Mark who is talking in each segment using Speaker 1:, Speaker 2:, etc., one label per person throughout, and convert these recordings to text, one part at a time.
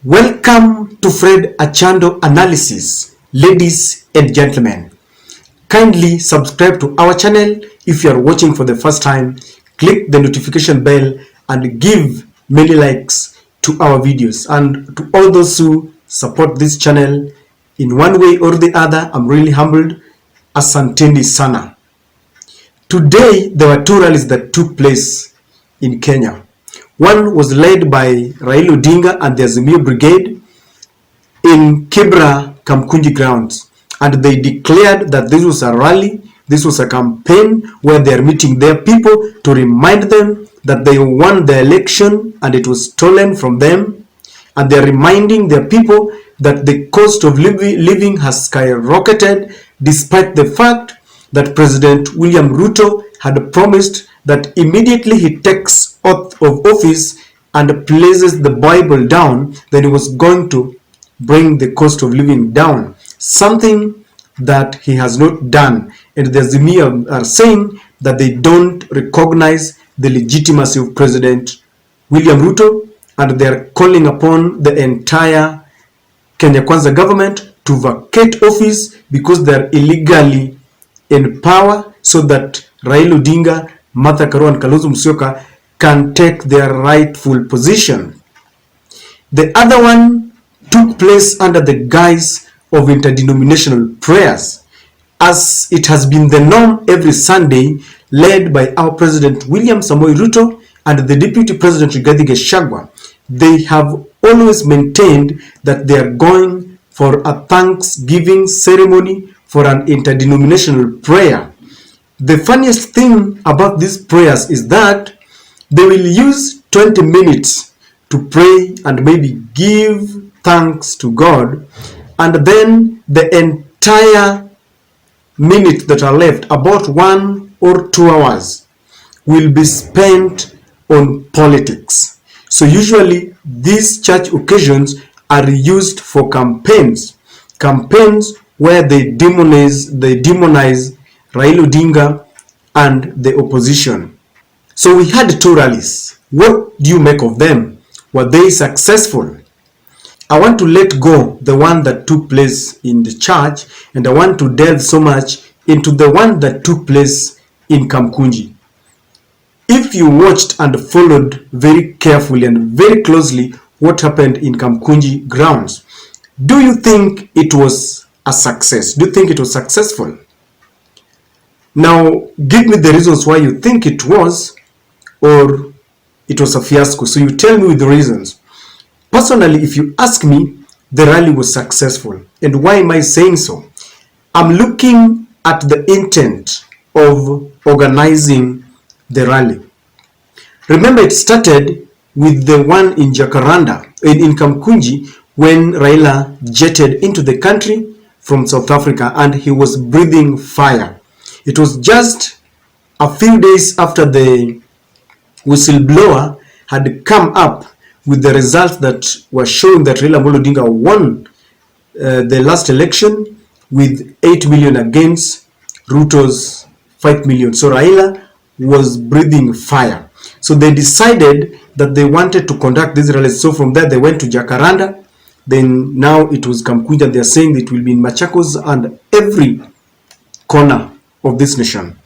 Speaker 1: Welcome to Fred Achando Analysis, ladies and gentlemen. Kindly subscribe to our channel if you are watching for the first time. Click the notification bell and give many likes to our videos. And to all those who support this channel in one way or the other, I'm really humbled. Asanteni sana. Today, there were two rallies that took place in Kenya. One was led by Raila Odinga and the Azimio Brigade in Kibra, Kamkunji grounds. And they declared that this was a rally, this was a campaign where they are meeting their people to remind them that they won the election and it was stolen from them. And they are reminding their people that the cost of living has skyrocketed despite the fact that President William Ruto had promised that immediately he takes oath of office and places the Bible down, then he was going to bring the cost of living down, something that he has not done. And the Azimio are saying that they don't recognize the legitimacy of President William Ruto, and they are calling upon the entire Kenya Kwanza government to vacate office because they are illegally in power, so that Raila Odinga, Martha Karua and Kalonzo Musyoka can take their rightful position. The other one took place under the guise of interdenominational prayers, as it has been the norm every Sunday, led by our President William Samoei Ruto and the Deputy President Rigathi Gachagua. They have always maintained that they are going for a Thanksgiving ceremony for an interdenominational prayer. The funniest thing about these prayers is that they will use 20 minutes to pray and maybe give thanks to God, and then the entire minute that are left, about 1 or 2 hours, will be spent on politics. So usually these church occasions are used for campaigns where they demonize Raila Odinga and the opposition. So we had two rallies. What do you make of them? Were they successful? I want to let go the one that took place in the church, and I want to delve so much into the one that took place in Kamkunji. If you watched and followed very carefully and very closely what happened in Kamkunji grounds, do you think it was a success? Do you think it was successful? Now, give me the reasons why you think it was, or it was a fiasco. So you tell me with the reasons. Personally, if you ask me, the rally was successful. And why am I saying so? I'm looking at the intent of organizing the rally. Remember, it started with the one in Jacaranda, in Kamkunji, when Raila jetted into the country from South Africa and he was breathing fire. It was just a few days after the whistleblower had come up with the results that were showing that Raila Odinga won the last election with 8 million against Ruto's 5 million. So Raila was breathing fire. So they decided that they wanted to conduct these rallies. So from there they went to Jacaranda. Then now it was Kamkunji, and they are saying it will be in Machakos and every corner of this nation.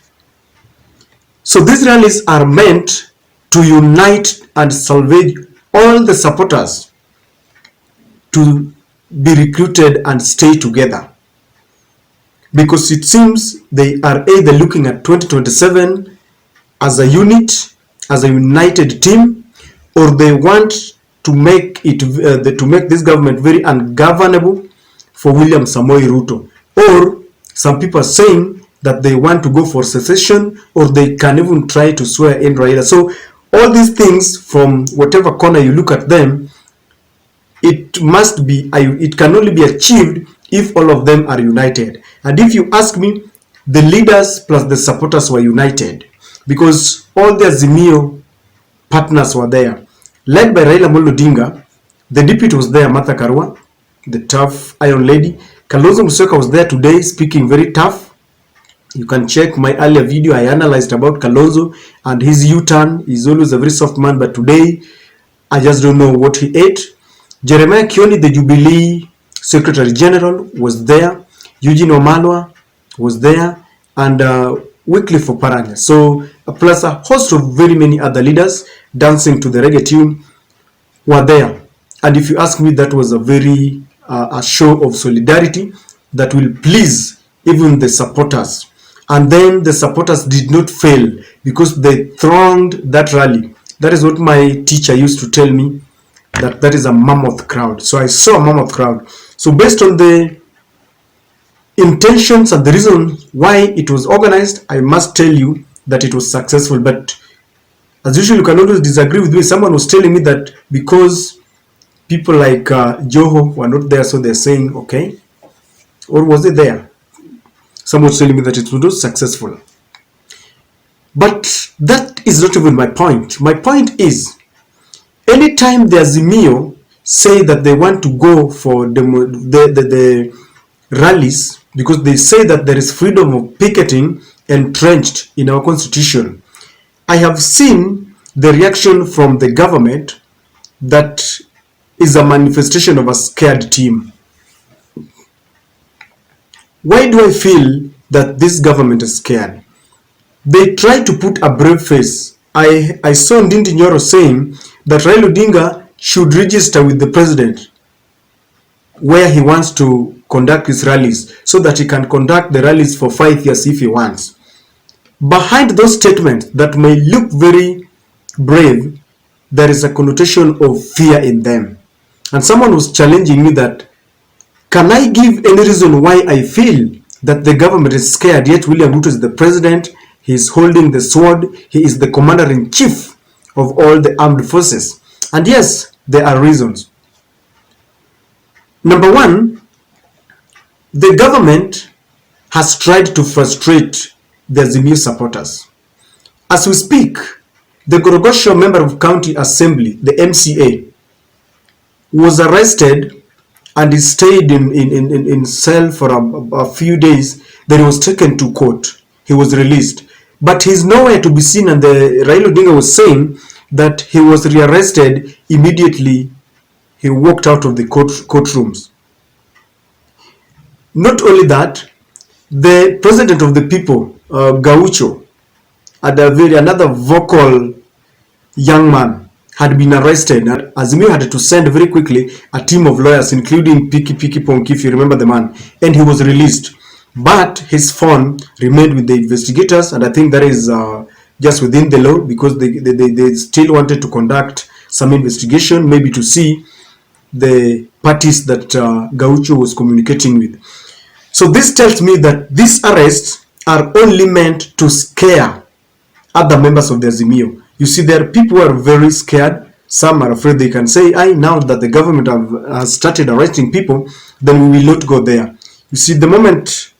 Speaker 1: So these rallies are meant to unite and salvage all the supporters to be recruited and stay together, because it seems they are either looking at 2027 as a unit, as a united team, or they want to make it to make this government very ungovernable for William Samoei Ruto. Or some people are saying that they want to go for secession, or they can even try to swear in Raila. So all these things, from whatever corner you look at them, it can only be achieved if all of them are united. And if you ask me, the leaders plus the supporters were united, because all the Azimio partners were there, led by Raila Odinga. The deputy was there, Martha Karua, the tough iron lady. Kalonzo Musyoka was there today, speaking very tough. You can check my earlier video. I analyzed about Kalonzo and his U-turn. He's always a very soft man, but today I just don't know what he ate. Jeremiah Kioni, the Jubilee Secretary General, was there. Eugene Wamalwa was there, and Wycliffe Oparanya. So plus a host of very many other leaders dancing to the reggae tune were there. And if you ask me, that was a very a show of solidarity that will please even the supporters. And then the supporters did not fail because they thronged that rally. That is what my teacher used to tell me, that is a mammoth crowd. So I saw a mammoth crowd. So based on the intentions and the reason why it was organized, I must tell you that it was successful. But as usual, you can always disagree with me. Someone was telling me that because people like Joho were not there, so they're saying, okay, or was it there? Someone was telling me that it was not successful. But that is not even my point. My point is, anytime the Azimio say that they want to go for the rallies, because they say that there is freedom of picketing entrenched in our constitution, I have seen the reaction from the government that is a manifestation of a scared team. Why do I feel that this government is scared? They try to put a brave face. I saw Ndindi Nyoro saying that Raila Odinga should register with the president where he wants to conduct his rallies, so that he can conduct the rallies for 5 years if he wants. Behind those statements that may look very brave, there is a connotation of fear in them. And someone was challenging me that, can I give any reason why I feel that the government is scared, yet William Ruto is the president, he is holding the sword, he is the commander-in-chief of all the armed forces. And yes, there are reasons. Number one, the government has tried to frustrate the Azimio supporters. As we speak, the Gorogosho member of county assembly, the MCA, was arrested and he stayed in cell for a few days. Then he was taken to court. He was released. But he's nowhere to be seen, and the Raila Odinga was saying that he was rearrested immediately he walked out of the courtrooms. Not only that, the president of the people, Gaucho, another vocal young man, had been arrested. Azimio had to send very quickly a team of lawyers, including Piki Ponki, if you remember the man, and he was released. But his phone remained with the investigators, and I think that is just within the law, because they still wanted to conduct some investigation, maybe to see the parties that Gaucho was communicating with. So this tells me that these arrests are only meant to scare other members of the Azimio. You see, there are people who are very scared. Some are afraid. They can say, now that the government has started arresting people, then we will not go there. You see, the moment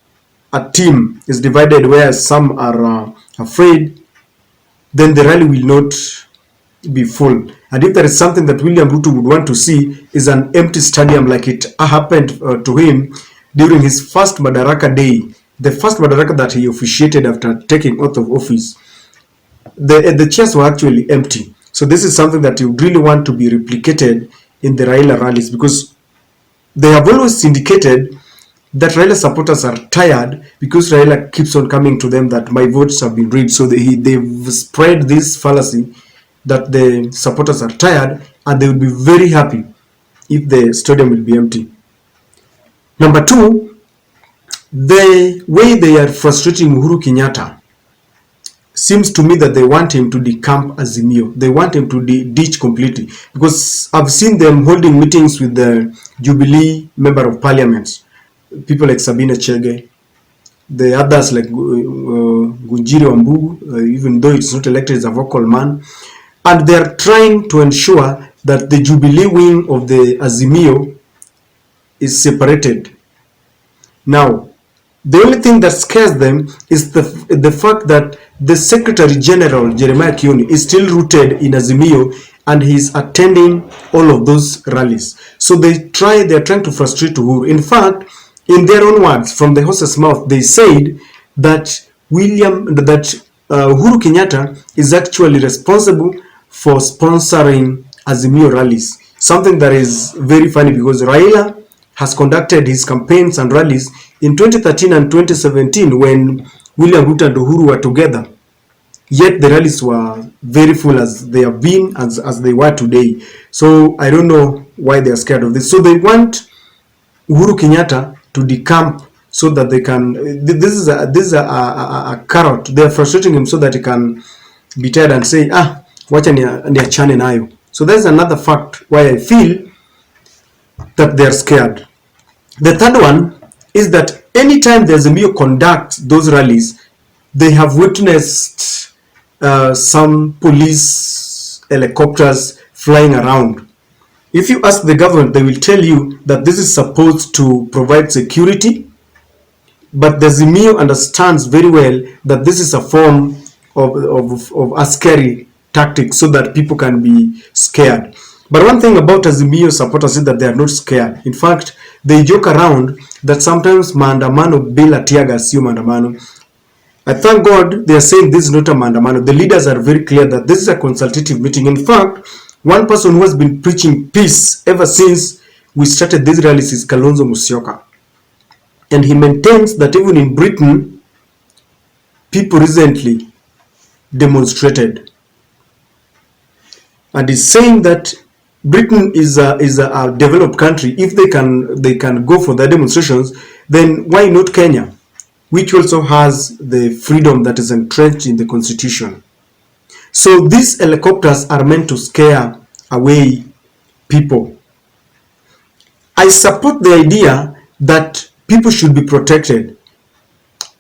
Speaker 1: a team is divided where some are afraid, then the rally will not be full. And if there is something that William Ruto would want to see, is an empty stadium, like it happened to him during his first Madaraka day, the first Madaraka that he officiated after taking oath of office. The chairs were actually empty. So this is something that you really want to be replicated in the Raila rallies, because they have always indicated that Raila supporters are tired because Raila keeps on coming to them that my votes have been read. So they've spread this fallacy that the supporters are tired, and they would be very happy if the stadium will be empty. Number two, the way they are frustrating Uhuru Kenyatta seems to me that they want him to decamp Azimio. They want him to ditch completely, because I've seen them holding meetings with the Jubilee member of parliament, people like Sabina Chege, the others like Gunjiri Wambugu, even though it's not elected as a vocal man, and they are trying to ensure that the Jubilee wing of the Azimio is separated. Now, the only thing that scares them is the fact that the Secretary General, Jeremiah Kioni, is still rooted in Azimio, and he's attending all of those rallies. So they're trying to frustrate Uhuru. In fact, in their own words, from the horse's mouth, they said that Uhuru Kenyatta is actually responsible for sponsoring Azimio rallies. something that is very funny, because Raila has conducted his campaigns and rallies in 2013 and 2017 when William Ruto and Uhuru were together. Yet the rallies were very full, as they have been, as they were today. So I don't know why they are scared of this. So they want Uhuru Kenyatta to decamp so that they can. This is a carrot. They are frustrating him so that he can be tired and say, wacha niachane nayo. So that's another fact why I feel that they are scared. The third one is that anytime the Azimio conducts those rallies, they have witnessed some police helicopters flying around. If you ask the government, they will tell you that this is supposed to provide security, but the Azimio understands very well that this is a form of a scary tactic so that people can be scared. But one thing about Azimio supporters is that they are not scared. In fact, they joke around that sometimes maandamano bila tiaga sio maandamano. I thank God they are saying this is not a maandamano. The leaders are very clear that this is a consultative meeting. In fact, one person who has been preaching peace ever since we started these rallies is Kalonzo Musyoka. And he maintains that even in Britain, people recently demonstrated. And he's saying that Britain is a developed country. If they can go for the demonstrations, then why not Kenya, which also has the freedom that is entrenched in the constitution? So these helicopters are meant to scare away people. I support the idea that people should be protected.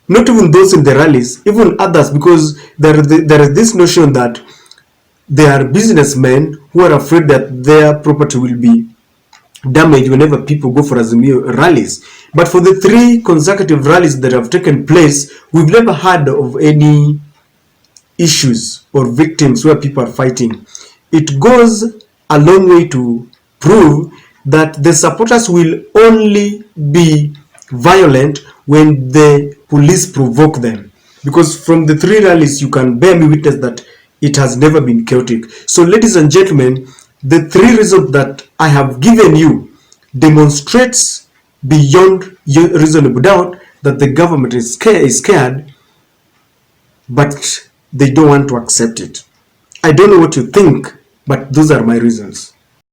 Speaker 1: Not even those in the rallies, even others, because there is this notion that there are businessmen who are afraid that their property will be damaged whenever people go for Azimio rallies. But for the 3 consecutive rallies that have taken place, we've never heard of any issues or victims where people are fighting. It goes a long way to prove that the supporters will only be violent when the police provoke them. Because from the 3 rallies, you can bear me witness that it has never been chaotic. So ladies and gentlemen, the 3 reasons that I have given you demonstrates beyond reasonable doubt that the government is scared, but they don't want to accept it. I don't know what you think, but those are my reasons.